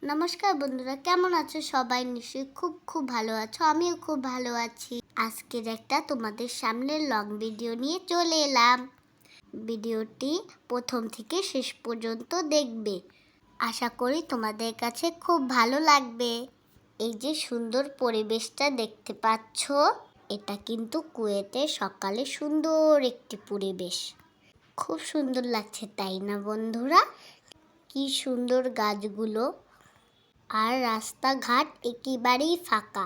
নমস্কার বন্ধুরা, কেমন আছো সবাই? নিশ্চয়ই খুব ভালো আছো। আমিও খুব ভালো আছি। আজকের একটা তোমাদের সামনে লং ভিডিও নিয়ে চলে এলাম। ভিডিওটি প্রথম থেকে শেষ পর্যন্ত দেখবে। আশা করি তোমাদের কাছে খুব ভালো লাগবে। এই যে সুন্দর পরিবেশটা দেখতে পাচ্ছ, এটা কিন্তু কুয়েতের সকালে সুন্দর একটি পরিবেশ। খুব সুন্দর লাগছে, তাই না বন্ধুরা? কি সুন্দর গাছগুলো, আর রাস্তাঘাট একেবারেই ফাঁকা।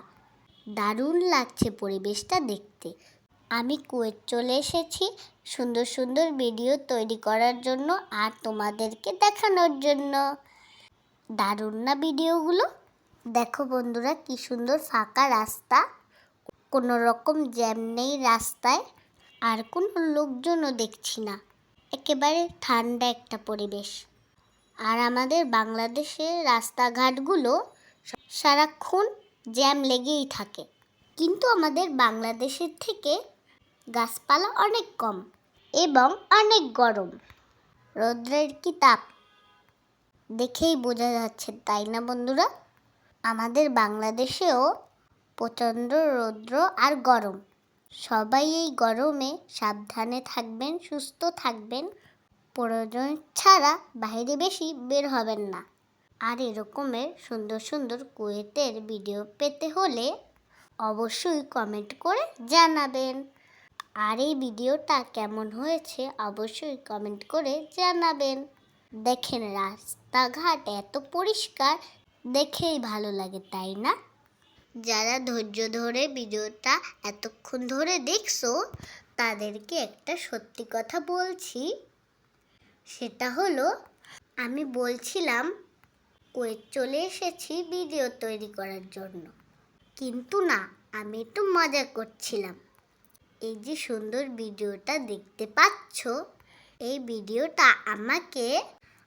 দারুণ লাগছে পরিবেশটা দেখতে। আমি কুয়েত চলে এসেছি সুন্দর সুন্দর ভিডিও তৈরি করার জন্য আর তোমাদেরকে দেখানোর জন্য। দারুণ না ভিডিওগুলো? দেখো বন্ধুরা, কি সুন্দর ফাঁকা রাস্তা, কোনো রকম জ্যাম নেই রাস্তায়, আর কোনো লোকজনও দেখছি না। একেবারে ঠান্ডা একটা পরিবেশ। আর আমাদের বাংলাদেশের রাস্তাঘাটগুলো সারাক্ষণ জ্যাম লেগেই থাকে, কিন্তু আমাদের বাংলাদেশের থেকে গাছপালা অনেক কম এবং অনেক গরম। রৌদ্রের কি তাপ দেখেই বোঝা যাচ্ছে, তাই না বন্ধুরা? আমাদের বাংলাদেশেও প্রচণ্ড রৌদ্র আর গরম। সবাই এই গরমে সাবধানে থাকবেন, সুস্থ থাকবেন, প্রয়োজন ছাড়া বাইরে বেশি বের হবেন না। আর এরকমের সুন্দর সুন্দর কুয়েতের ভিডিও পেতে হলে অবশ্যই কমেন্ট করে জানাবেন। আর এই ভিডিওটা কেমন হয়েছে অবশ্যই কমেন্ট করে জানাবেন। দেখেন রাস্তাঘাট এত পরিষ্কার, দেখেই ভালো লাগে, তাই না? যারা ধৈর্য ধরে ভিডিওটা এতক্ষণ ধরে দেখছো, তাদেরকে একটা সত্যি কথা বলছি। সেটা হলো, আমি বলছিলাম কুয়েত চলে এসেছি ভিডিও তৈরি করার জন্য, কিন্তু না, আমি একটু মজা করছিলাম। এই যে সুন্দর ভিডিওটা দেখতে পাচ্ছ, এই ভিডিওটা আমাকে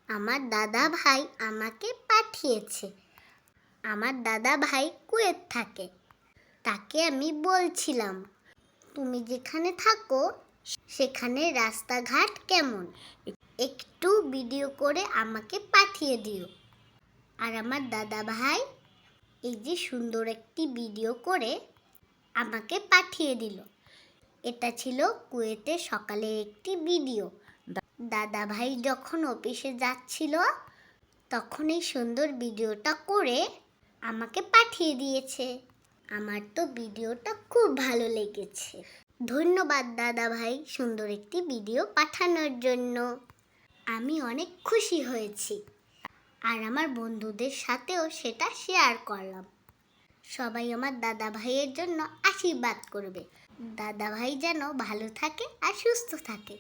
আমার দাদা ভাই আমাকে পাঠিয়েছে। আমার দাদা ভাই কুয়েত থাকে। তাকে আমি বলছিলাম, তুমি যেখানে থাকো সেখানে রাস্তাঘাট কেমন, একটু ভিডিও করে আমাকে পাঠিয়ে দিও। আর আমার দাদা ভাই এই যে সুন্দর একটি ভিডিও করে আমাকে পাঠিয়ে দিল। এটা ছিল কুয়েতের সকালের একটি ভিডিও। দাদা ভাই যখন অফিসে যাচ্ছিল, তখন এই সুন্দর ভিডিওটা করে আমাকে পাঠিয়ে দিয়েছে। আমার তো ভিডিওটা খুব ভালো লেগেছে। ধন্যবাদ দাদা ভাই সুন্দর একটি ভিডিও পাঠানোর জন্য। আমি অনেক খুশি হয়েছি, আর আমার বন্ধুদের সাথেও সেটা শেয়ার করলাম। সবাই আমার দাদা ভাইয়ের জন্য আশীর্বাদ করবে। দাদা ভাই যেন ভালো থাকে আর সুস্থ থাকে,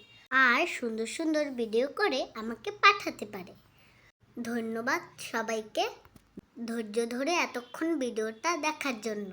আর সুন্দর সুন্দর ভিডিও করে আমাকে পাঠাতে পারে। ধন্যবাদ সবাইকে ধৈর্য ধরে এতক্ষণ ভিডিওটা দেখার জন্য।